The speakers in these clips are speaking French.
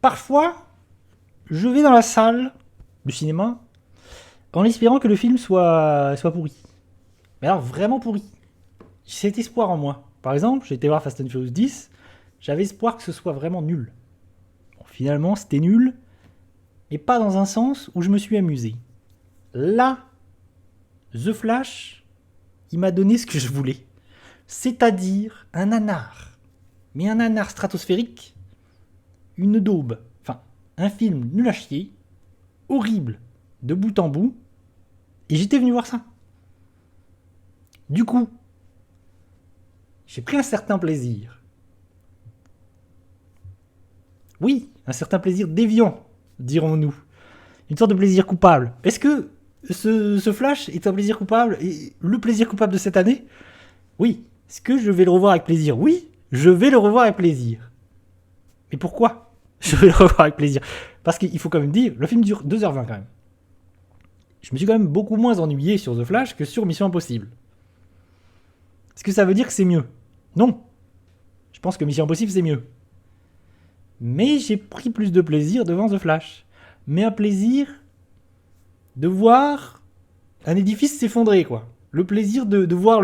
parfois, je vais dans la salle du cinéma en espérant que le film soit pourri. Mais alors, vraiment pourri. J'ai cet espoir en moi. Par exemple, j'ai été voir Fast and Furious 10, j'avais espoir que ce soit vraiment nul. Bon, finalement, c'était nul, et pas dans un sens où je me suis amusé. Là, The Flash, il m'a donné ce que je voulais. C'est-à-dire un nanar. Mais un nanar stratosphérique, une daube, enfin, un film nul à chier, horrible, de bout en bout, et j'étais venu voir ça. Du coup, j'ai pris un certain plaisir. Oui, un certain plaisir déviant, dirons-nous. Une sorte de plaisir coupable. Est-ce que ce Flash est un plaisir coupable et le plaisir coupable de cette année? Oui. Est-ce que je vais le revoir avec plaisir? Oui, je vais le revoir avec plaisir. Mais pourquoi je vais le revoir avec plaisir? Parce qu'il faut quand même dire, le film dure 2h20 quand même. Je me suis quand même beaucoup moins ennuyé sur The Flash que sur Mission Impossible. Est-ce que ça veut dire que c'est mieux? Non. Je pense que Mission Impossible c'est mieux. Mais j'ai pris plus de plaisir devant The Flash. Mais un plaisir de voir un édifice s'effondrer, quoi. Le plaisir de voir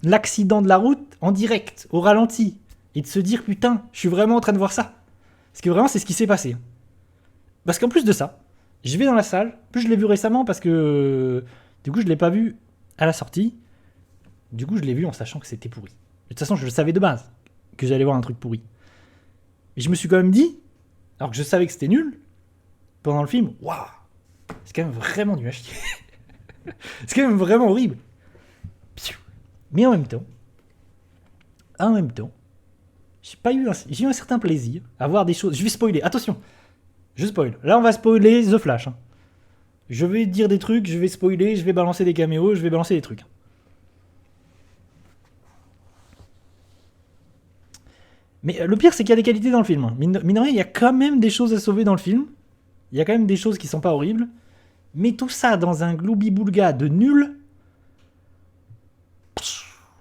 l'accident de la route en direct, au ralenti. Et de se dire, putain, je suis vraiment en train de voir ça. Parce que vraiment, c'est ce qui s'est passé. Parce qu'en plus de ça, je vais dans la salle. En plus, je l'ai vu récemment parce que du coup, je l'ai pas vu à la sortie. Du coup, je l'ai vu en sachant que c'était pourri. De toute façon, je le savais de base que j'allais voir un truc pourri. Et je me suis quand même dit, alors que je savais que c'était nul, pendant le film, waouh, c'est quand même vraiment nul à chier. C'est quand même vraiment horrible. Mais en même temps, j'ai eu un certain plaisir à voir des choses. Je vais spoiler, attention, je spoil. Là, on va spoiler The Flash. Je vais dire des trucs, je vais spoiler, je vais balancer des caméos, je vais balancer des trucs. Mais le pire, c'est qu'il y a des qualités dans le film. Mine de rien, il y a quand même des choses à sauver dans le film. Il y a quand même des choses qui sont pas horribles. Mais tout ça dans un gloubi-boulga de nul,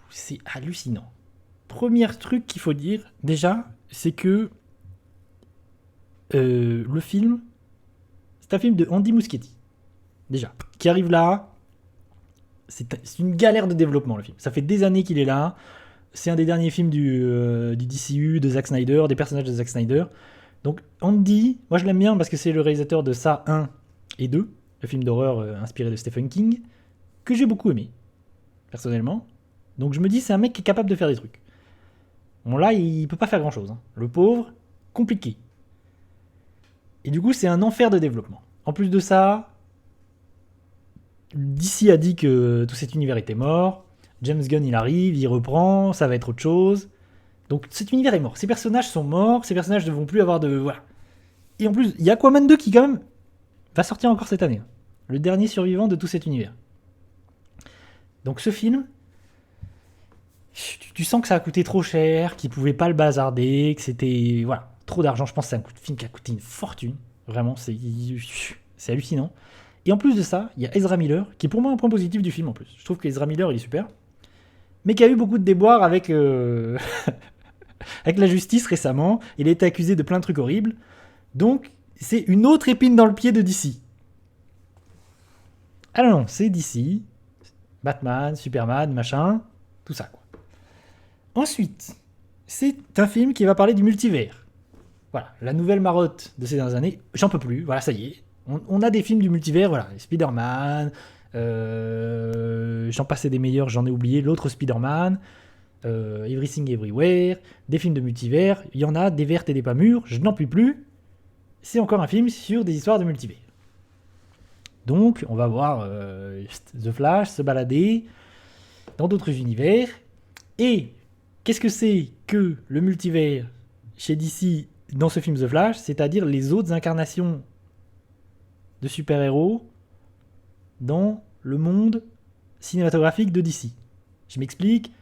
c'est hallucinant. Premier truc qu'il faut dire, déjà, c'est que le film, c'est un film de Andy Muschietti. Déjà, qui arrive là, c'est une galère de développement, le film. Ça fait des années qu'il est là. C'est un des derniers films du DCU, de Zack Snyder, des personnages de Zack Snyder. Donc Andy, moi je l'aime bien parce que c'est le réalisateur de Ça 1 et 2, le film d'horreur inspiré de Stephen King, que j'ai beaucoup aimé, personnellement. Donc je me dis, c'est un mec qui est capable de faire des trucs. Bon là, il peut pas faire grand-chose. Hein. Le pauvre, compliqué. Et du coup, c'est un enfer de développement. En plus de ça, DC a dit que tout cet univers était mort. James Gunn, il arrive, il reprend, ça va être autre chose. Donc cet univers est mort. Ces personnages sont morts, ces personnages ne vont plus avoir de... Voilà. Et en plus, il y a Aquaman 2 qui, quand même, va sortir encore cette année. Le dernier survivant de tout cet univers. Donc ce film, tu sens que ça a coûté trop cher, qu'ils pouvaient pas le bazarder, que c'était... Voilà, trop d'argent. Je pense que c'est un film qui a coûté une fortune. Vraiment, c'est hallucinant. Et en plus de ça, il y a Ezra Miller, qui est pour moi un point positif du film en plus. Je trouve qu'Ezra Miller, il est super. Mais qui a eu beaucoup de déboires avec, avec la justice récemment. Il a été accusé de plein de trucs horribles. Donc, c'est une autre épine dans le pied de DC. Ah non, c'est DC. Batman, Superman, machin. Tout ça, quoi. Ensuite, c'est un film qui va parler du multivers. Voilà, la nouvelle marotte de ces dernières années. J'en peux plus, voilà, ça y est. On a des films du multivers, voilà. Spider-Man, j'en passais des meilleurs, j'en ai oublié. L'autre Spider-Man, Everything Everywhere, des films de multivers. Il y en a des vertes et des pas mûres, je n'en puis plus. C'est encore un film sur des histoires de multivers. Donc, on va voir The Flash se balader dans d'autres univers. Et qu'est-ce que c'est que le multivers chez DC dans ce film The Flash? C'est-à-dire les autres incarnations de super-héros dans le monde cinématographique de DC. Je m'explique.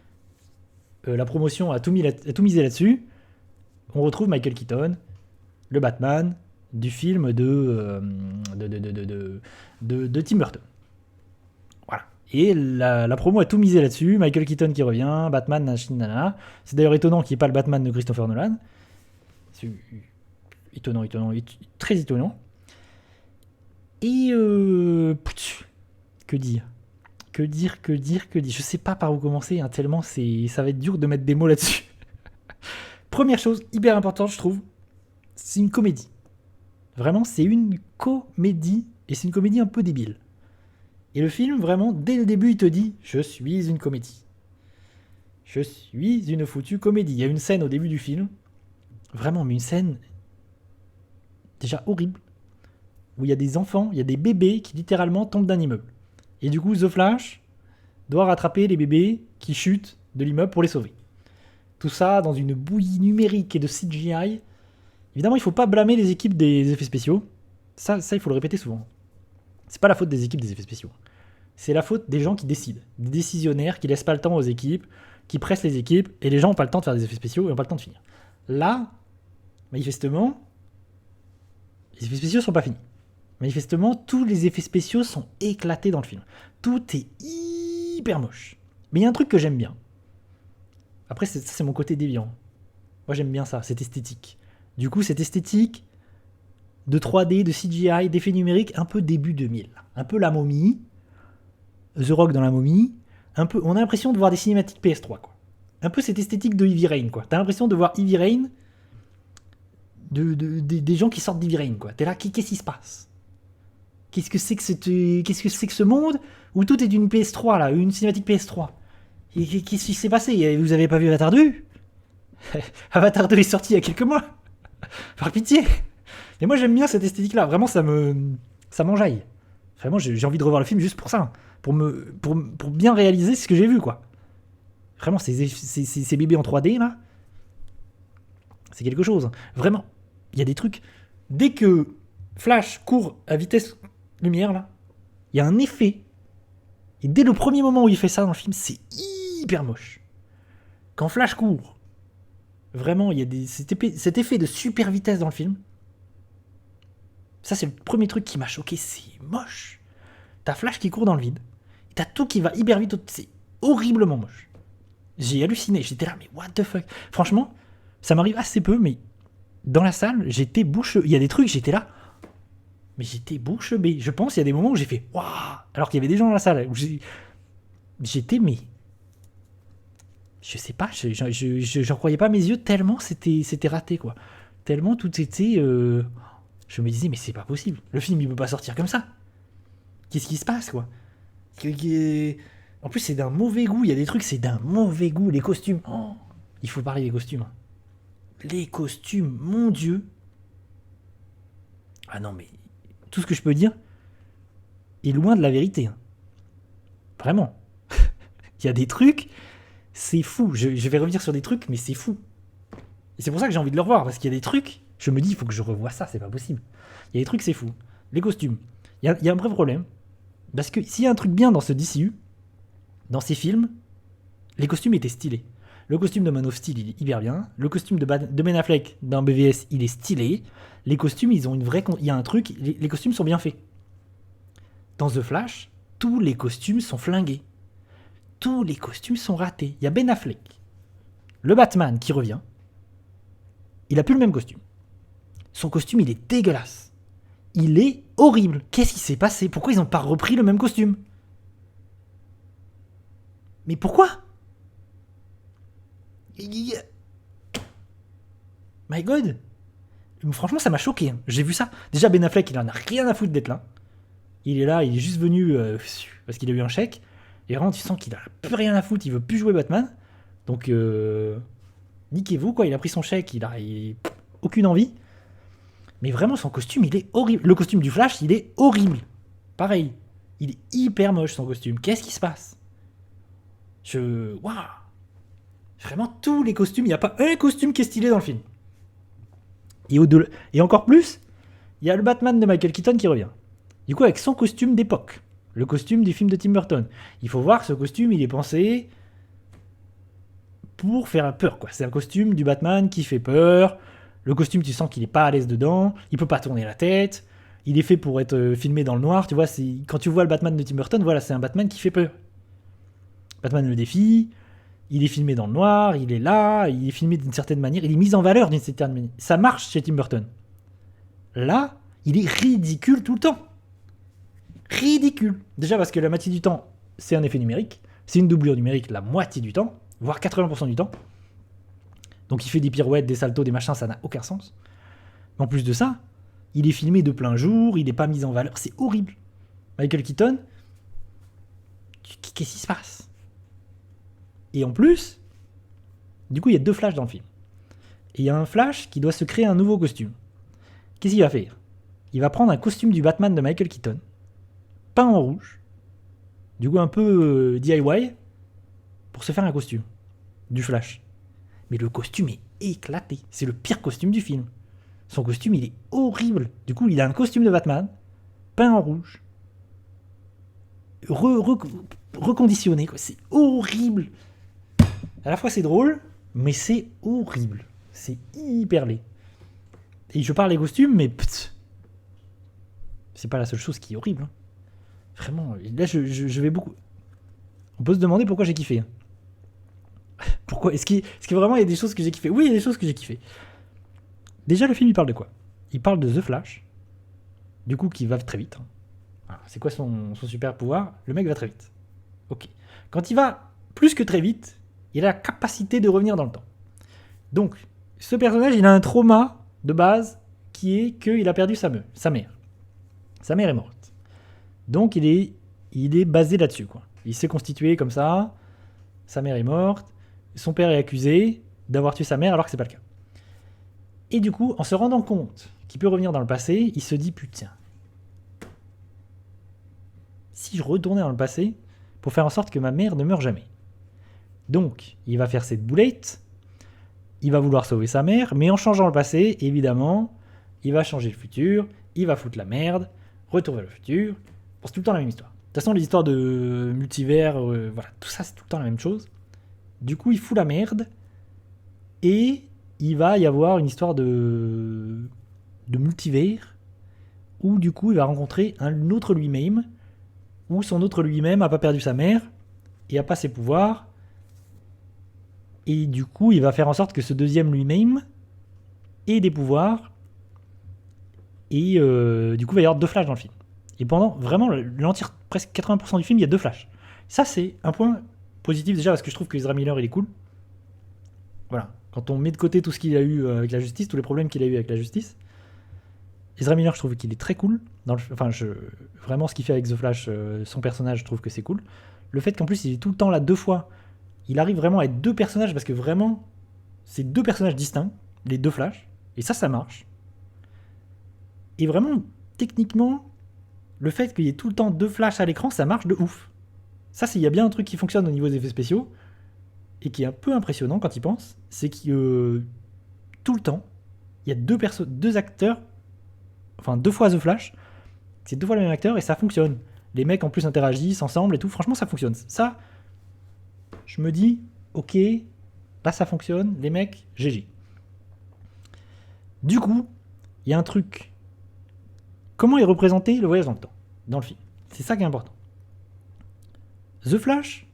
La promotion a tout misé là-dessus. On retrouve Michael Keaton, le Batman du film de Tim Burton. Voilà. Et la promo a tout misé là-dessus. Michael Keaton qui revient, Batman, nanana. C'est d'ailleurs étonnant qu'il n'y ait pas le Batman de Christopher Nolan. étonnant, très étonnant. Et que dire, je sais pas par où commencer, hein, tellement ça va être dur de mettre des mots là-dessus. Première chose hyper importante, je trouve, c'est une comédie. Vraiment, c'est une comédie, et c'est une comédie un peu débile. Et le film, vraiment, dès le début, il te dit « Je suis une comédie. Je suis une foutue comédie. » Il y a une scène au début du film, vraiment, mais une scène déjà horrible, où il y a des enfants, il y a des bébés qui littéralement tombent d'un immeuble. Et du coup, The Flash doit rattraper les bébés qui chutent de l'immeuble pour les sauver. Tout ça dans une bouillie numérique et de CGI. Évidemment, il ne faut pas blâmer les équipes des effets spéciaux. Ça, il faut le répéter souvent. C'est pas la faute des équipes des effets spéciaux. C'est la faute des gens qui décident. Des décisionnaires qui laissent pas le temps aux équipes, qui pressent les équipes, et les gens n'ont pas le temps de faire des effets spéciaux et n'ont pas le temps de finir. Là, manifestement, les effets spéciaux sont pas finis. Manifestement, tous les effets spéciaux sont éclatés dans le film. Tout est hyper moche. Mais il y a un truc que j'aime bien. Après, ça, c'est mon côté déviant. Moi, j'aime bien ça, cette esthétique. Du coup, cette esthétique de 3D, de CGI, d'effets numériques, un peu début 2000. Un peu la momie, The Rock dans la momie, un peu, on a l'impression de voir des cinématiques PS3, quoi. Un peu cette esthétique de Heavy Rain, quoi. T'as l'impression de voir Heavy Rain, des gens qui sortent d'Heavy Rain, quoi. T'es là, qu'est-ce qui se passe ? Qu'est-ce que c'est que ce monde où tout est une PS3, là, une cinématique PS3 ? Et qu'est-ce qui s'est passé ? Vous avez pas vu Avatar 2 ? Avatar 2 est sorti il y a quelques mois. Par pitié. Et moi j'aime bien cette esthétique-là. Vraiment, ça m'enjaille. Vraiment, j'ai envie de revoir le film juste pour ça. Pour bien réaliser ce que j'ai vu, quoi. Vraiment, ces bébés en 3D, là, c'est quelque chose. Vraiment, il y a des trucs. Dès que Flash court à vitesse lumière, là, il y a un effet. Et dès le premier moment où il fait ça dans le film, c'est hyper moche. Quand Flash court, vraiment, il y a cet effet de super vitesse dans le film. Ça, c'est le premier truc qui m'a choqué. C'est moche. T'as Flash qui court dans le vide. Et t'as tout qui va hyper vite. C'est horriblement moche. J'ai halluciné. J'étais là, mais what the fuck. Franchement, ça m'arrive assez peu, mais dans la salle, j'étais bouche... Il y a des trucs, j'étais là. Mais j'étais bouche bée. Je pense qu'il y a des moments où j'ai fait waouh, alors qu'il y avait des gens dans la salle. Où j'étais, mais... Je sais pas, j'en croyais pas mes yeux tellement c'était raté, quoi. Tellement tout était... Je me disais, mais c'est pas possible. Le film, il peut pas sortir comme ça. Qu'est-ce qui se passe, quoi ? En plus, c'est d'un mauvais goût. Il y a des trucs, c'est d'un mauvais goût. Les costumes. Oh, il faut parler des costumes. Les costumes, mon Dieu. Ah non, mais tout ce que je peux dire est loin de la vérité. Vraiment. Il y a des trucs, c'est fou. Je vais revenir sur des trucs, mais c'est fou. Et c'est pour ça que j'ai envie de le revoir, parce qu'il y a des trucs, je me dis, il faut que je revoie ça, c'est pas possible. Il y a des trucs, c'est fou. Les costumes. Il y a un vrai problème. Parce que s'il y a un truc bien dans ce DCU, dans ces films, les costumes étaient stylés. Le costume de Man of Steel, il est hyper bien. Le costume de Ben Affleck dans BVS, il est stylé. Les costumes, ils ont une vraie... Il y a un truc, les costumes sont bien faits. Dans The Flash, tous les costumes sont flingués. Tous les costumes sont ratés. Il y a Ben Affleck, le Batman qui revient. Il a plus le même costume. Son costume, il est dégueulasse. Il est horrible. Qu'est-ce qui s'est passé ? Pourquoi ils n'ont pas repris le même costume ? Mais pourquoi ? My God. Franchement, ça m'a choqué. Hein. J'ai vu ça. Déjà, Ben Affleck, il en a rien à foutre d'être là. Il est là, il est juste venu parce qu'il a eu un chèque. Et vraiment, tu sens qu'il a plus rien à foutre. Il veut plus jouer Batman. Donc, niquez-vous, quoi. Il a pris son chèque. Il a aucune envie. Mais vraiment, son costume, il est horrible. Le costume du Flash, il est horrible. Pareil. Il est hyper moche, son costume. Qu'est-ce qui se passe ? Waouh ! Vraiment, tous les costumes. Il n'y a pas un costume qui est stylé dans le film. Et encore plus, il y a le Batman de Michael Keaton qui revient. Du coup, avec son costume d'époque. Le costume du film de Tim Burton. Il faut voir que ce costume, il est pensé pour faire peur, quoi. C'est un costume du Batman qui fait peur. Le costume, tu sens qu'il est pas à l'aise dedans. Il peut pas tourner la tête. Il est fait pour être filmé dans le noir. Tu vois, quand tu vois le Batman de Tim Burton, voilà, c'est un Batman qui fait peur. Batman le défie. Il est filmé dans le noir. Il est là. Il est filmé d'une certaine manière. Il est mis en valeur d'une certaine manière. Ça marche chez Tim Burton. Là, il est ridicule tout le temps. Ridicule. Déjà parce que la moitié du temps, c'est un effet numérique. C'est une doublure numérique la moitié du temps, voire 80% du temps. Donc il fait des pirouettes, des saltos, des machins, ça n'a aucun sens. En plus de ça, il est filmé de plein jour, il n'est pas mis en valeur, c'est horrible. Michael Keaton, qu'est-ce qui se passe? Et en plus, du coup, il y a 2 flashs dans le film. Et il y a un flash qui doit se créer un nouveau costume. Qu'est-ce qu'il va faire? Il va prendre un costume du Batman de Michael Keaton, peint en rouge, du coup un peu DIY, pour se faire un costume du Flash. Mais le costume est éclaté, c'est le pire costume du film. Son costume, il est horrible. Du coup, il a un costume de Batman, peint en rouge, reconditionné, quoi. C'est horrible. À la fois, c'est drôle, mais c'est horrible. C'est hyper laid. Et je parle des costumes, mais c'est pas la seule chose qui est horrible. Hein. Vraiment, là, je vais beaucoup... On peut se demander pourquoi j'ai kiffé. Hein. Pourquoi est-ce que vraiment il y a des choses que j'ai kiffé? Oui, il y a des choses que j'ai kiffé. Déjà, le film, il parle de quoi? Il parle de The Flash, du coup, qui va très vite. Alors, c'est quoi son super pouvoir? Le mec va très vite. Ok. Quand il va plus que très vite, il a la capacité de revenir dans le temps. Donc, ce personnage, il a un trauma de base qui est qu'il a perdu sa mère. Sa mère est morte. Donc, il est basé là-dessus, quoi. Il s'est constitué comme ça. Sa mère est morte. Son père est accusé d'avoir tué sa mère alors que c'est pas le cas. Et du coup, en se rendant compte qu'il peut revenir dans le passé, il se dit putain, si je retournais dans le passé pour faire en sorte que ma mère ne meure jamais. Donc, il va faire cette boulette, il va vouloir sauver sa mère, mais en changeant le passé, évidemment, il va changer le futur, il va foutre la merde, retour vers le futur. Bon, c'est tout le temps la même histoire. De toute façon, les histoires de multivers, voilà, tout ça, c'est tout le temps la même chose. Du coup, il fout la merde, et il va y avoir une histoire de multivers, où du coup, il va rencontrer un autre lui-même, où son autre lui-même n'a pas perdu sa mère, et n'a pas ses pouvoirs, et du coup, il va faire en sorte que ce deuxième lui-même ait des pouvoirs, et du coup, il va y avoir 2 flashs dans le film. Et pendant vraiment l'entière, presque 80% du film, il y a 2 flashs. Ça, c'est un point positif déjà, parce que je trouve que Ezra Miller, il est cool. Voilà. Quand on met de côté tout ce qu'il a eu avec la justice, tous les problèmes qu'il a eu avec la justice, Ezra Miller, je trouve qu'il est très cool. Vraiment, ce qu'il fait avec The Flash, son personnage, je trouve que c'est cool. Le fait qu'en plus, il est tout le temps là 2 fois, il arrive vraiment à être 2 personnages, parce que vraiment, c'est 2 personnages distincts, les 2 Flash, et ça marche. Et vraiment, techniquement, le fait qu'il y ait tout le temps 2 Flash à l'écran, ça marche de ouf. Ça, il y a bien un truc qui fonctionne au niveau des effets spéciaux, et qui est un peu impressionnant quand il pense, c'est que tout le temps, il y a 2 acteurs, enfin 2 fois The Flash, c'est 2 fois le même acteur et ça fonctionne. Les mecs en plus interagissent ensemble et tout, franchement ça fonctionne. Ça, je me dis, ok, là ça fonctionne, les mecs, GG. Du coup, il y a un truc. Comment est représenté le voyage dans le temps, dans le film? C'est ça qui est important. The Flash,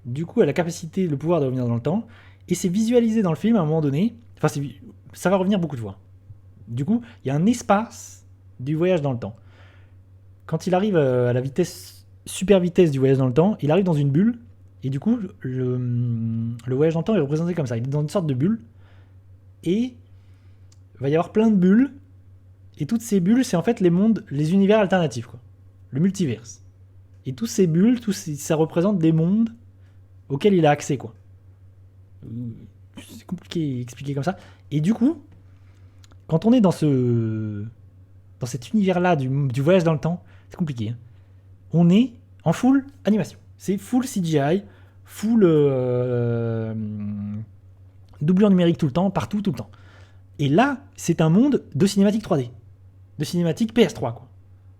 du coup, a la capacité, le pouvoir de revenir dans le temps, et c'est visualisé dans le film à un moment donné. Enfin, ça va revenir beaucoup de fois. Du coup, il y a un espace du voyage dans le temps. Quand il arrive à la super vitesse du voyage dans le temps, il arrive dans une bulle, et du coup, le voyage dans le temps est représenté comme ça. Il est dans une sorte de bulle, et il va y avoir plein de bulles, et toutes ces bulles, c'est en fait les mondes, les univers alternatifs, quoi. Le multiverse. Et toutes ces bulles, ça représente des mondes auxquels il a accès, quoi. C'est compliqué à expliquer comme ça. Et du coup, quand on est dans cet univers-là du voyage dans le temps, c'est compliqué. Hein. On est en full animation. C'est full CGI, full doublure numérique tout le temps, partout, tout le temps. Et là, c'est un monde de cinématique 3D. De cinématique PS3, quoi.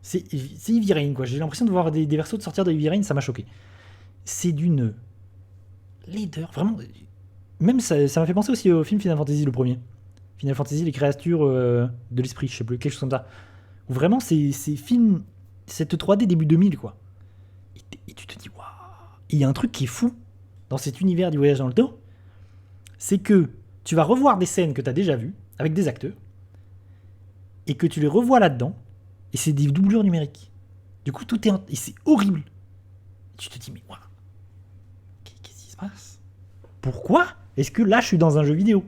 C'est Heavy Rain, quoi. J'ai l'impression de voir des versos de sortir de Heavy Rain, ça m'a choqué. C'est d'une laideur, vraiment. Même ça m'a fait penser aussi au film Final Fantasy, le premier. Final Fantasy, les créatures de l'esprit, je sais plus, quelque chose comme ça. Où vraiment, c'est film, cette 3D début 2000, quoi. Et tu te dis, waouh. Et il y a un truc qui est fou dans cet univers du voyage dans le temps, c'est que tu vas revoir des scènes que tu as déjà vues, avec des acteurs, et que tu les revois là-dedans, et c'est des doublures numériques. Du coup, tout est... Et c'est horrible. Et tu te dis, mais waouh, qu'est-ce qui se passe? Pourquoi est-ce que là, je suis dans un jeu vidéo?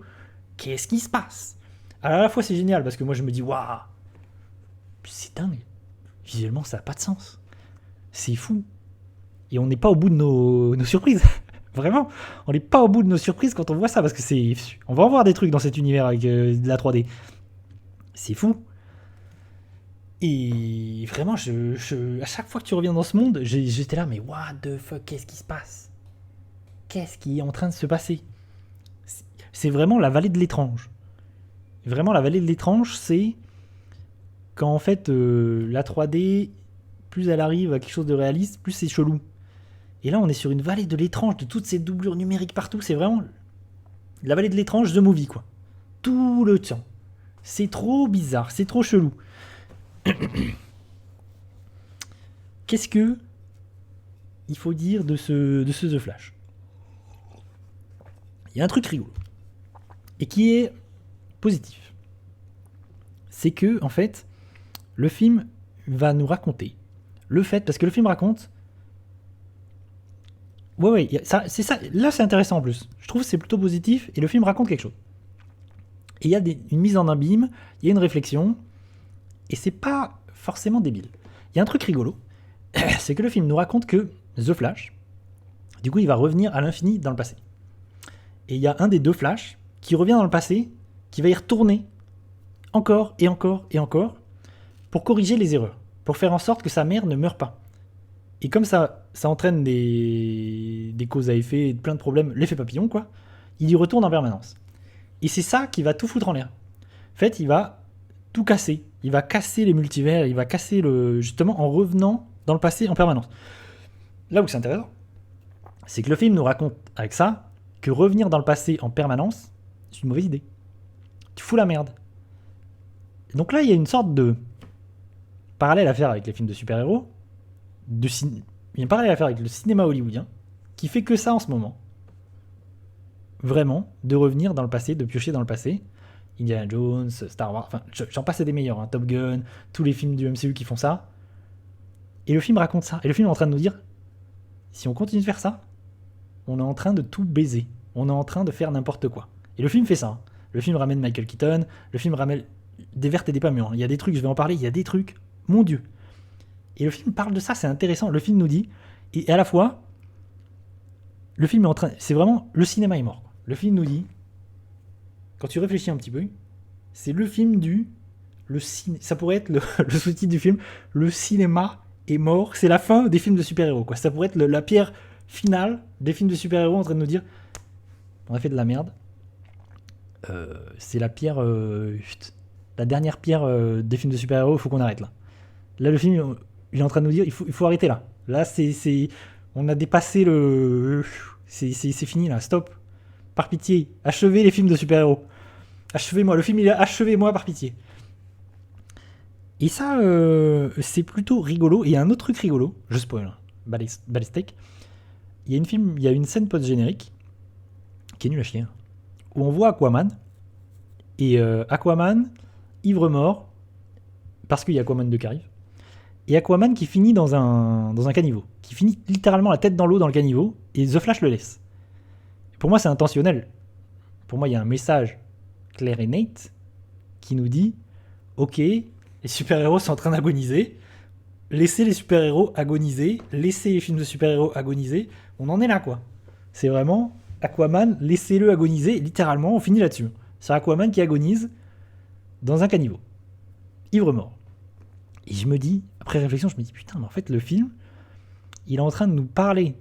Qu'est-ce qui se passe? Alors, à la fois, c'est génial, parce que moi, je me dis, waouh, c'est dingue. Visuellement, ça n'a pas de sens. C'est fou. Et on n'est pas au bout de nos surprises. Vraiment, on n'est pas au bout de nos surprises quand on voit ça, parce que c'est... On va en voir des trucs dans cet univers avec de la 3D. C'est fou. Et vraiment, à chaque fois que tu reviens dans ce monde, j'étais là, mais what the fuck, qu'est-ce qui se passe? Qu'est-ce qui est en train de se passer? C'est vraiment la vallée de l'étrange. Vraiment, la vallée de l'étrange, c'est quand en fait, la 3D, plus elle arrive à quelque chose de réaliste, plus c'est chelou. Et là, on est sur une vallée de l'étrange, de toutes ces doublures numériques partout. C'est vraiment la vallée de l'étrange, The Movie, quoi. Tout le temps. C'est trop bizarre, c'est trop chelou. Qu'est-ce que il faut dire de ce The Flash? Il y a un truc rigolo. Et qui est positif. C'est que, en fait, le film va nous raconter le fait... Parce que le film raconte... Ouais, c'est ça. Là, c'est intéressant en plus. Je trouve que c'est plutôt positif et le film raconte quelque chose. Et il y a une mise en abîme, il y a une réflexion, et c'est pas forcément débile. Il y a un truc rigolo, c'est que le film nous raconte que The Flash, du coup, il va revenir à l'infini dans le passé. Et il y a un des deux Flash qui revient dans le passé, qui va y retourner encore et encore et encore pour corriger les erreurs, pour faire en sorte que sa mère ne meure pas. Et comme ça entraîne des causes à effet et plein de problèmes, l'effet papillon, quoi, il y retourne en permanence. Et c'est ça qui va tout foutre en l'air. En fait, il va tout casser. Il va casser les multivers, il va casser justement en revenant dans le passé en permanence. Là où c'est intéressant, c'est que le film nous raconte avec ça que revenir dans le passé en permanence, c'est une mauvaise idée. Tu fous la merde. Donc là, il y a une sorte de parallèle à faire avec les films de super-héros. Il y a un parallèle à faire avec le cinéma hollywoodien qui fait que ça en ce moment. Vraiment, de revenir dans le passé, de piocher dans le passé. Indiana Jones, Star Wars, enfin, j'en passe des meilleurs, hein, Top Gun, tous les films du MCU qui font ça. Et le film raconte ça. Et le film est en train de nous dire, si on continue de faire ça, on est en train de tout baiser. On est en train de faire n'importe quoi. Et le film fait ça. Hein. Le film ramène Michael Keaton, le film ramène des vertes et des pas mûres. Il y a des trucs, je vais en parler, il y a des trucs, mon Dieu. Et le film parle de ça, c'est intéressant. Le film nous dit, et à la fois, le film est en train, c'est vraiment, le cinéma est mort. Le film nous dit, quand tu réfléchis un petit peu, c'est le film ça pourrait être le sous-titre du film, le cinéma est mort, c'est la fin des films de super-héros, quoi. Ça pourrait être la pierre finale des films de super-héros en train de nous dire, on a fait de la merde, c'est la pierre, la dernière pierre des films de super-héros, il faut qu'on arrête là. Là, le film, il est en train de nous dire, il faut arrêter là. Là, on a dépassé c'est fini là, stop. Par pitié, achevez les films de super-héros. Achevez-moi, le film il est achevez-moi par pitié. Et ça, c'est plutôt rigolo. Et il y a un autre truc rigolo, je spoil, Ballistic. Il y a une scène post-générique qui est nulle à chier, où on voit Aquaman. Et Aquaman, ivre mort, parce qu'il y a Aquaman 2 qui arrive. Et Aquaman qui finit dans un caniveau. Qui finit littéralement la tête dans l'eau dans le caniveau. Et The Flash le laisse. Pour moi, c'est intentionnel. Pour moi, il y a un message clair et net qui nous dit ok, les super-héros sont en train d'agoniser. Laissez les super-héros agoniser. Laissez les films de super-héros agoniser. On en est là, quoi. C'est vraiment Aquaman, laissez-le agoniser. Littéralement, on finit là-dessus. C'est Aquaman qui agonise dans un caniveau. Ivre mort. Et je me dis, après réflexion, je me dis putain, mais en fait, le film, il est en train de nous parler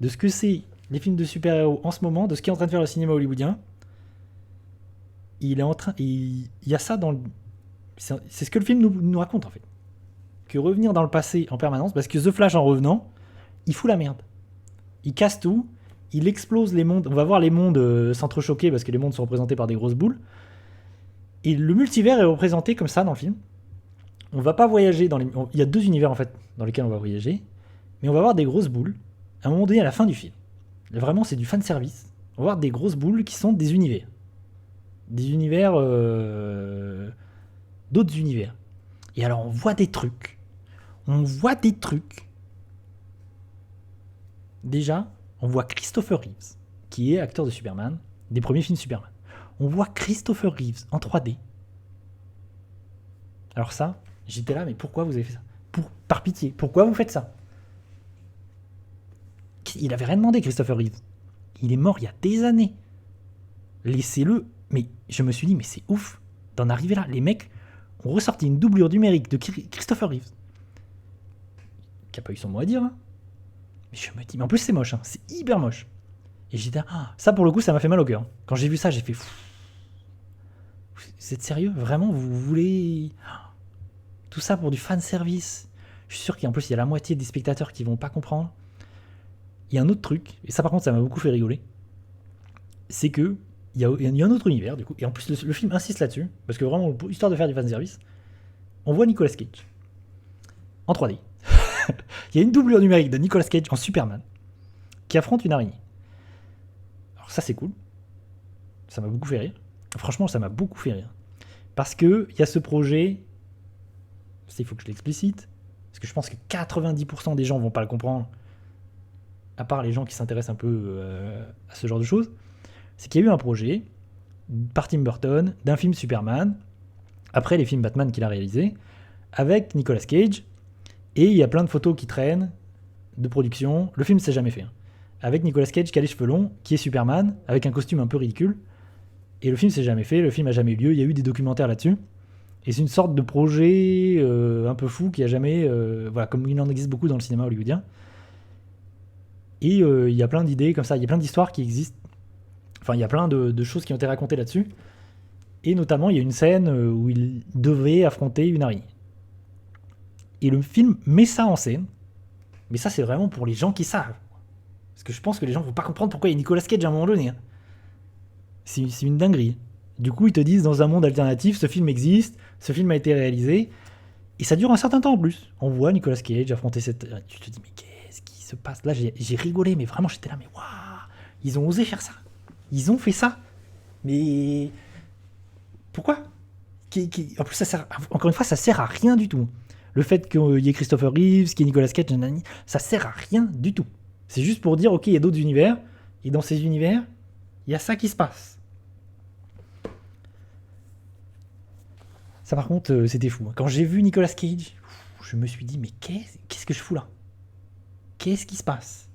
de ce que c'est les films de super-héros en ce moment, de ce qu'est en train de faire le cinéma hollywoodien. Il y a ça dans c'est ce que le film nous raconte en fait. Que revenir dans le passé en permanence, parce que The Flash en revenant, il fout la merde. Il casse tout, il explose les mondes. On va voir les mondes s'entrechoquer parce que les mondes sont représentés par des grosses boules. Et le multivers est représenté comme ça dans le film. On va pas voyager il y a deux univers en fait dans lesquels on va voyager, mais on va voir des grosses boules à un moment donné à la fin du film. Vraiment, c'est du fan service. On va voir des grosses boules qui sont des univers. Des univers d'autres univers. Et alors on voit des trucs. Déjà, on voit Christopher Reeves, qui est acteur de Superman, des premiers films Superman. On voit Christopher Reeves en 3D. Alors ça, j'étais là, mais pourquoi vous avez fait ça? Par pitié, pourquoi vous faites ça? Il avait rien demandé, Christopher Reeves. Il est mort il y a des années. Laissez-le. Mais je me suis dit, mais c'est ouf d'en arriver là. Les mecs ont ressorti une doublure numérique de Christopher Reeves. Qui a pas eu son mot à dire, hein. Mais je me dis, mais en plus c'est moche, hein. C'est hyper moche. Et j'étais, ça pour le coup, ça m'a fait mal au cœur. Quand j'ai vu ça, j'ai fait, vous êtes sérieux? Vraiment, vous voulez tout ça pour du fanservice? Je suis sûr qu'en plus, il y a la moitié des spectateurs qui vont pas comprendre. Il y a un autre truc, et ça par contre, ça m'a beaucoup fait rigoler. C'est que il y a un autre univers, du coup, et en plus, le film insiste là-dessus, parce que vraiment, histoire de faire du fanservice, on voit Nicolas Cage en 3D. Il y a une doublure numérique de Nicolas Cage en Superman qui affronte une araignée. Alors ça c'est cool. Ça m'a beaucoup fait rire. Franchement ça m'a beaucoup fait rire. Parce que il y a ce projet, il faut que je l'explicite, parce que je pense que 90% des gens vont pas le comprendre, à part les gens qui s'intéressent un peu à ce genre de choses, c'est qu'il y a eu un projet par Tim Burton d'un film Superman, après les films Batman qu'il a réalisés, avec Nicolas Cage. Et il y a plein de photos qui traînent de production. Le film s'est jamais fait. Avec Nicolas Cage qui a les cheveux longs, qui est Superman, avec un costume un peu ridicule. Et le film s'est jamais fait, le film a jamais eu lieu. Il y a eu des documentaires là-dessus. Et c'est une sorte de projet un peu fou qui a jamais... voilà, comme il en existe beaucoup dans le cinéma hollywoodien. Et il y a plein d'idées comme ça, il y a plein d'histoires qui existent. Enfin, il y a plein de choses qui ont été racontées là-dessus. Et notamment, il y a une scène où il devait affronter une araignée. Et le film met ça en scène. Mais ça, c'est vraiment pour les gens qui savent. Parce que je pense que les gens ne vont pas comprendre pourquoi il y a Nicolas Cage à un moment donné. Hein. C'est une dinguerie. Du coup, ils te disent, dans un monde alternatif, ce film existe, ce film a été réalisé, et ça dure un certain temps en plus. On voit Nicolas Cage affronter cette... Tu te dis, mais qu'est-ce qui se passe? Là, j'ai rigolé, mais vraiment, j'étais là, mais waouh, ils ont osé faire ça. Ils ont fait ça. Mais... Pourquoi? En plus, ça sert... Encore une fois, ça sert à rien du tout. Le fait qu'il y ait Christopher Reeves, qu'il y ait Nicolas Cage, ça sert à rien du tout. C'est juste pour dire, ok, il y a d'autres univers, et dans ces univers, il y a ça qui se passe. Ça par contre, c'était fou. Quand j'ai vu Nicolas Cage, je me suis dit, mais qu'est-ce que je fous là? Qu'est-ce qui se passe?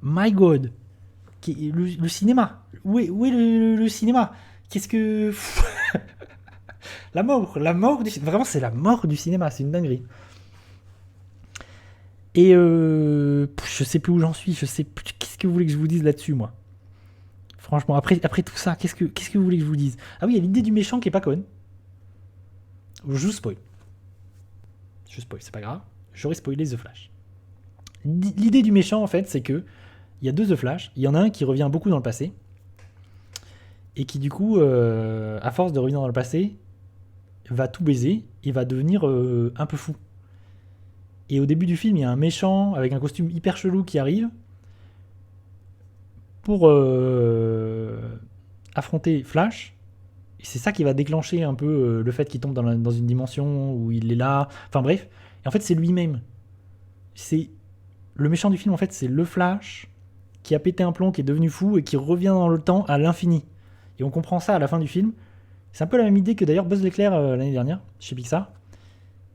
My God. Le cinéma. Où est le cinéma? Qu'est-ce que... La mort du cinéma. Vraiment, c'est la mort du cinéma, c'est une dinguerie. Et je sais plus où j'en suis, je sais plus. Qu'est-ce que vous voulez que je vous dise là-dessus, moi? Franchement, après tout ça, qu'est-ce que vous voulez que je vous dise? Ah oui, il y a l'idée du méchant qui est pas conne. Je spoil. C'est pas grave. J'aurais spoilé The Flash. L'idée du méchant, en fait, c'est que il y a deux The Flash. Il y en a un qui revient beaucoup dans le passé. Et qui, du coup, à force de revenir dans le passé, va tout baiser et va devenir un peu fou. Et au début du film, il y a un méchant avec un costume hyper chelou qui arrive pour affronter Flash. Et c'est ça qui va déclencher un peu le fait qu'il tombe dans une dimension où il est là. Enfin bref. Et en fait, c'est lui-même. C'est le méchant du film, en fait, c'est le Flash qui a pété un plomb, qui est devenu fou et qui revient dans le temps à l'infini. Et on comprend ça à la fin du film. C'est un peu la même idée que d'ailleurs Buzz l'éclair l'année dernière, chez Pixar.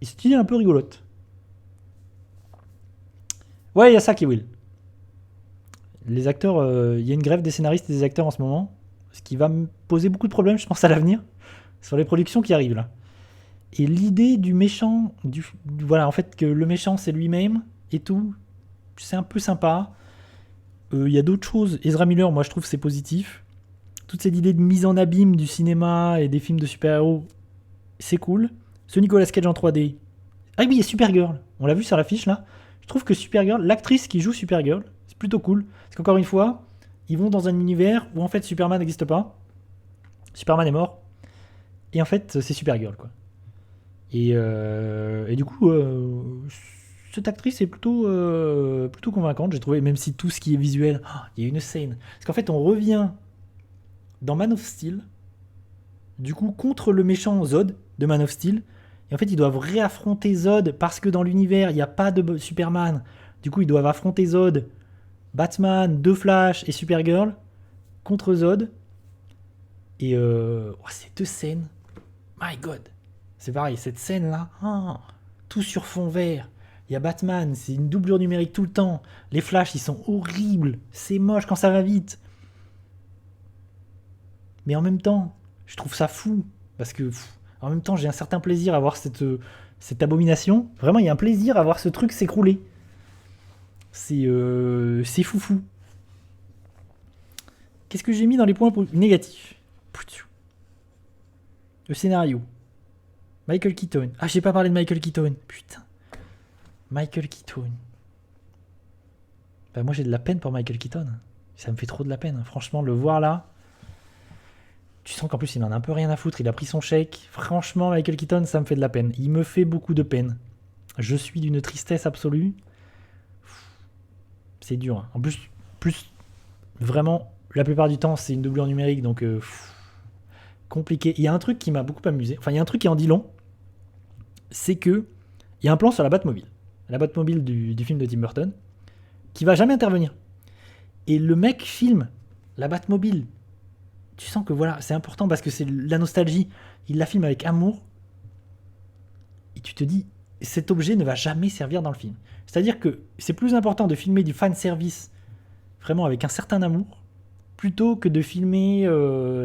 Et c'est une idée un peu rigolote. Ouais, il y a ça qui est Will. Les acteurs, il y a une grève des scénaristes et des acteurs en ce moment, ce qui va me poser beaucoup de problèmes, je pense, à l'avenir, sur les productions qui arrivent là. Et l'idée du méchant, voilà, en fait, que le méchant c'est lui-même et tout, c'est un peu sympa. Il y a d'autres choses. Ezra Miller, moi je trouve c'est positif. Toute cette idée de mise en abîme du cinéma et des films de super-héros, c'est cool. Ce Nicolas Cage en 3D. Ah oui, il y a Supergirl. On l'a vu sur l'affiche là. Je trouve que Supergirl, l'actrice qui joue Supergirl, c'est plutôt cool. Parce qu'encore une fois, ils vont dans un univers où en fait Superman n'existe pas. Superman est mort. Et en fait, c'est Supergirl quoi. Et du coup, cette actrice est plutôt convaincante, j'ai trouvé, même si tout ce qui est visuel, il y a une scène. Parce qu'en fait, on revient dans Man of Steel, du coup, contre le méchant Zod de Man of Steel. Et en fait, ils doivent réaffronter Zod parce que dans l'univers, il n'y a pas de Superman. Du coup, ils doivent affronter Zod, Batman, The Flash et Supergirl contre Zod. Et ces deux scènes, my god. C'est pareil, cette scène-là, tout sur fond vert. Il y a Batman, c'est une doublure numérique tout le temps. Les flashs, ils sont horribles. C'est moche quand ça va vite. Mais en même temps, je trouve ça fou. Parce que, en même temps, j'ai un certain plaisir à voir cette abomination. Vraiment, il y a un plaisir à voir ce truc s'écrouler. C'est foufou. Qu'est-ce que j'ai mis dans les points négatifs? Le scénario. Michael Keaton. Ah, j'ai pas parlé de Michael Keaton. Putain. Michael Keaton. Bah, moi, j'ai de la peine pour Michael Keaton. Ça me fait trop de la peine. Franchement, le voir là. Tu sens qu'en plus, il en a un peu rien à foutre. Il a pris son chèque. Franchement, Michael Keaton, ça me fait de la peine. Il me fait beaucoup de peine. Je suis d'une tristesse absolue. C'est dur. Hein. En plus, vraiment, la plupart du temps, c'est une doublure numérique. Donc, compliqué. Il y a un truc qui m'a beaucoup amusé. Enfin, il y a un truc qui en dit long. C'est que il y a un plan sur la Batmobile. La Batmobile du film de Tim Burton. Qui va jamais intervenir. Et le mec filme la Batmobile. Tu sens que voilà, c'est important parce que c'est la nostalgie. Il la filme avec amour. Et tu te dis, cet objet ne va jamais servir dans le film. C'est-à-dire que c'est plus important de filmer du fan service vraiment avec un certain amour plutôt que de filmer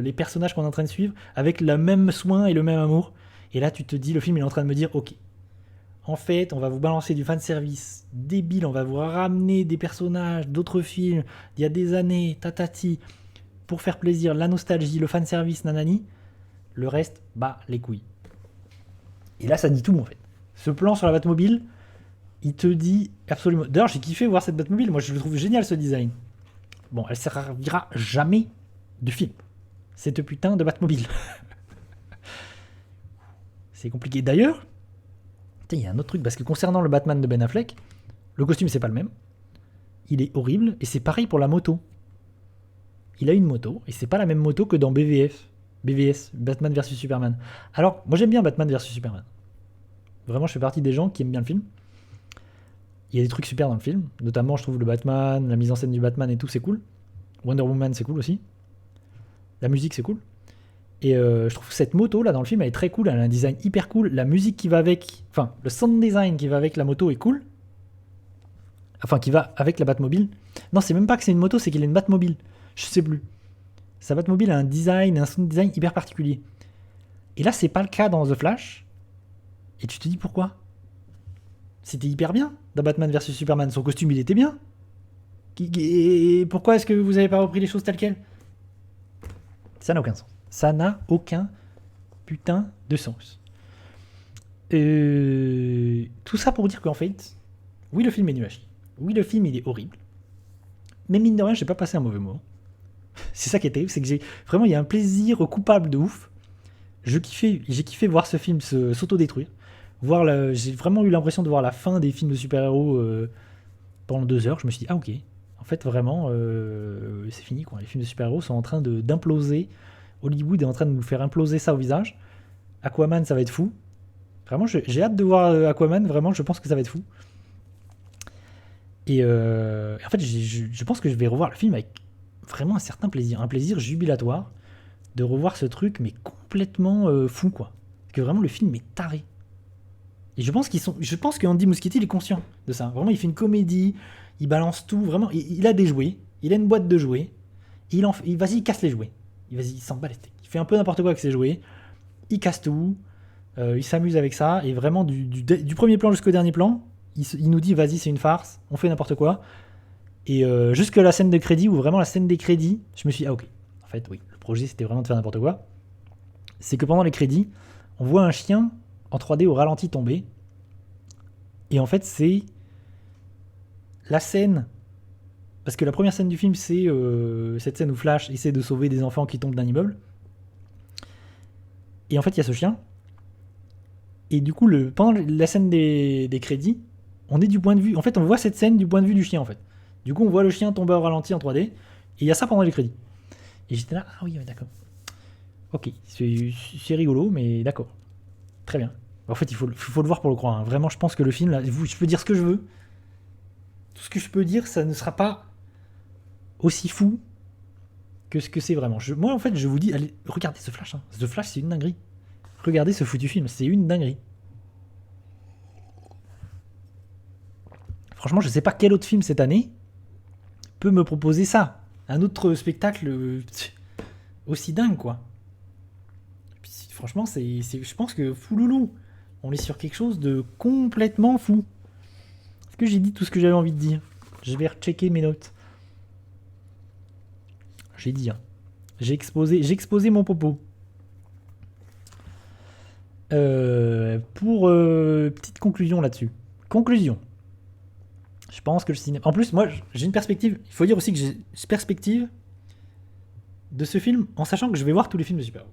les personnages qu'on est en train de suivre avec le même soin et le même amour. Et là, tu te dis, le film il est en train de me dire, ok, en fait, on va vous balancer du fan service débile, on va vous ramener des personnages d'autres films d'il y a des années, tatati, pour faire plaisir, la nostalgie, le fan service, nanani. Le reste, bah, les couilles. Et là, ça dit tout en fait. Ce plan sur la Batmobile, il te dit absolument. D'ailleurs, j'ai kiffé voir cette Batmobile. Moi, je le trouve génial ce design. Bon, elle servira jamais de film. Cette putain de Batmobile. C'est compliqué. D'ailleurs, il y a un autre truc parce que concernant le Batman de Ben Affleck, le costume c'est pas le même. Il est horrible et c'est pareil pour la moto. Il a une moto et c'est pas la même moto que dans BVS, Batman vs Superman. Alors, moi j'aime bien Batman vs Superman. Vraiment, je fais partie des gens qui aiment bien le film. Il y a des trucs super dans le film, notamment je trouve le Batman, la mise en scène du Batman et tout, c'est cool. Wonder Woman, c'est cool aussi. La musique, c'est cool. Et je trouve que cette moto là dans le film, elle est très cool, elle a un design hyper cool. La musique qui va avec, enfin, le sound design qui va avec la moto est cool. Enfin, qui va avec la Batmobile. Non, c'est même pas que c'est une moto, c'est qu'il a une Batmobile. Je sais plus. Sa Batmobile a un design, un sound design hyper particulier. Et là, c'est pas le cas dans The Flash. Et tu te dis pourquoi? C'était hyper bien dans Batman vs Superman. Son costume, il était bien. Et pourquoi est-ce que vous avez pas repris les choses telles quelles? Ça n'a aucun sens. Ça n'a aucun putain de sens. Tout ça pour dire qu'en fait, oui, le film est nul à chier. Oui, le film, il est horrible. Mais mine de rien, j'ai pas passé un mauvais moment. C'est ça qui est terrible, c'est que vraiment, il y a un plaisir coupable de ouf. J'ai kiffé voir ce film s'autodétruire. J'ai vraiment eu l'impression de voir la fin des films de super-héros pendant 2 heures. Je me suis dit, ah ok, en fait vraiment, c'est fini quoi. Les films de super-héros sont en train d'imploser. Hollywood est en train de nous faire imploser ça au visage. Aquaman, ça va être fou. Vraiment, j'ai hâte de voir Aquaman. Vraiment, je pense que ça va être fou. Et en fait, je pense que je vais revoir le film avec vraiment un certain plaisir. Un plaisir jubilatoire de revoir ce truc, mais complètement fou, quoi. Parce que vraiment, le film est taré. Et je pense qu'Andy Muschietti, il est conscient de ça. Vraiment, il fait une comédie, il balance tout. Vraiment, il a des jouets. Il a une boîte de jouets. Vas-y, il casse les jouets. Il s'en bat les steaks. Il fait un peu n'importe quoi avec ses jouets. Il casse tout. Il s'amuse avec ça. Et vraiment, du premier plan jusqu'au dernier plan, il nous dit, vas-y, c'est une farce. On fait n'importe quoi. Et jusque la scène de crédit, où vraiment la scène des crédits, je me suis dit, ah ok. En fait, oui, le projet, c'était vraiment de faire n'importe quoi. C'est que pendant les crédits, on voit un chien en 3D au ralenti tomber. Et en fait, c'est la scène. Parce que la première scène du film, c'est cette scène où Flash essaie de sauver des enfants qui tombent d'un immeuble. Et en fait, il y a ce chien. Et du coup, pendant la scène des crédits, on est du point de vue. En fait, on voit cette scène du point de vue du chien, en fait. Du coup, on voit le chien tomber au ralenti en 3D. Et il y a ça pendant les crédits. Et j'étais là, ah oui, d'accord. Ok, c'est rigolo, mais d'accord. Très bien. En fait, il faut le voir pour le croire. Hein. Vraiment, je pense que le film, là, je peux dire ce que je veux. Tout ce que je peux dire, ça ne sera pas aussi fou que ce que c'est vraiment. Moi, en fait, je vous dis, allez, regardez ce Flash. Hein. The Flash, c'est une dinguerie. Regardez ce foutu film, c'est une dinguerie. Franchement, je sais pas quel autre film cette année peut me proposer ça. Un autre spectacle aussi dingue, quoi. Puis, franchement, je pense que fouloulou, on est sur quelque chose de complètement fou. Est-ce que j'ai dit tout ce que j'avais envie de dire? Je vais rechecker mes notes. J'ai dit, hein. J'ai exposé mon propos. Pour petite conclusion là-dessus. Conclusion. Je pense que le cinéma. En plus, moi, j'ai une perspective. Il faut dire aussi que j'ai une perspective de ce film en sachant que je vais voir tous les films de super-héros.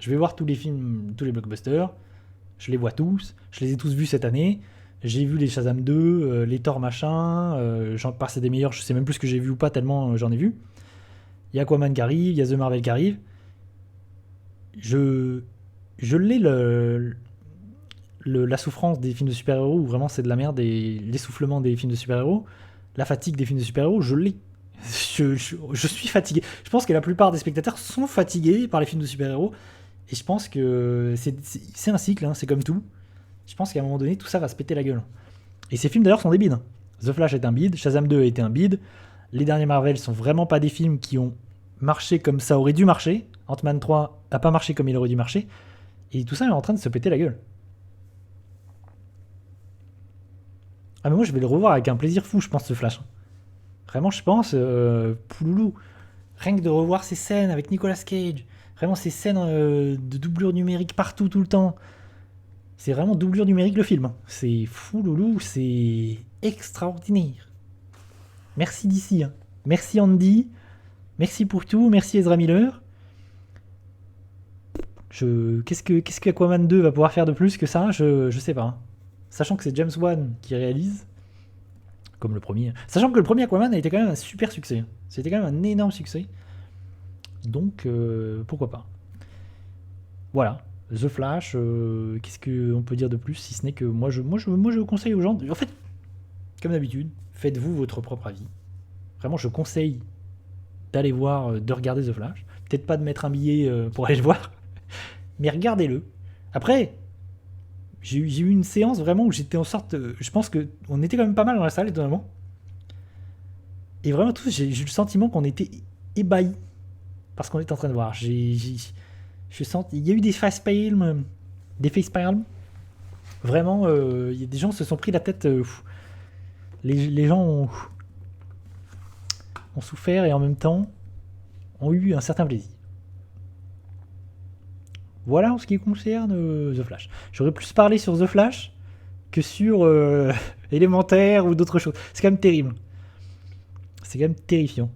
Je vais voir tous les films, tous les blockbusters. Je les vois tous. Je les ai tous vus cette année. J'ai vu les Shazam 2, les Thor machin. J'en passe des meilleurs. Je sais même plus ce que j'ai vu ou pas tellement j'en ai vu. Il y a Aquaman qui arrive. Il y a The Marvel qui arrive. Je l'ai la souffrance des films de super-héros où vraiment c'est de la merde et l'essoufflement des films de super-héros, la fatigue des films de super-héros, je l'ai. Je suis fatigué. Je pense que la plupart des spectateurs sont fatigués par les films de super-héros et je pense que c'est un cycle, hein, c'est comme tout. Je pense qu'à un moment donné, tout ça va se péter la gueule. Et ces films d'ailleurs sont des bides. The Flash est un bide, Shazam 2 a été un bide, les derniers Marvel sont vraiment pas des films qui ont marché comme ça aurait dû marcher. Ant-Man 3 n'a pas marché comme il aurait dû marcher. Et tout ça est en train de se péter la gueule. Ah mais moi je vais le revoir avec un plaisir fou, je pense, ce Flash. Vraiment, je pense, pouloulou. Rien que de revoir ces scènes avec Nicolas Cage, vraiment ces scènes de doublure numérique partout, tout le temps. C'est vraiment doublure numérique le film. C'est fou loulou, c'est extraordinaire. Merci DC. Hein. Merci Andy. Merci pour tout. Merci Ezra Miller. Qu'est-ce que Aquaman 2 va pouvoir faire de plus que ça, je sais pas. Hein. Sachant que c'est James Wan qui réalise, comme le premier. Sachant que le premier Aquaman a été quand même un super succès. C'était quand même un énorme succès. Donc, pourquoi pas. Voilà. The Flash, qu'est-ce qu'on peut dire de plus si ce n'est que moi je conseille aux gens. En fait, comme d'habitude, faites-vous votre propre avis. Vraiment, je conseille d'aller voir, de regarder The Flash. Peut-être pas de mettre un billet pour aller le voir, mais regardez-le. Après, j'ai eu une séance vraiment où j'étais en sorte. Je pense qu'on était quand même pas mal dans la salle, étonnamment. Et vraiment, tous, j'ai eu le sentiment qu'on était ébahis parce qu'on était en train de voir. Je sens, il y a eu des facepalms, Vraiment, il y a des gens se sont pris la tête. Les gens ont souffert et en même temps ont eu un certain plaisir. Voilà en ce qui concerne The Flash. J'aurais plus parlé sur The Flash que sur Élémentaire ou d'autres choses. C'est quand même terrible. C'est quand même terrifiant.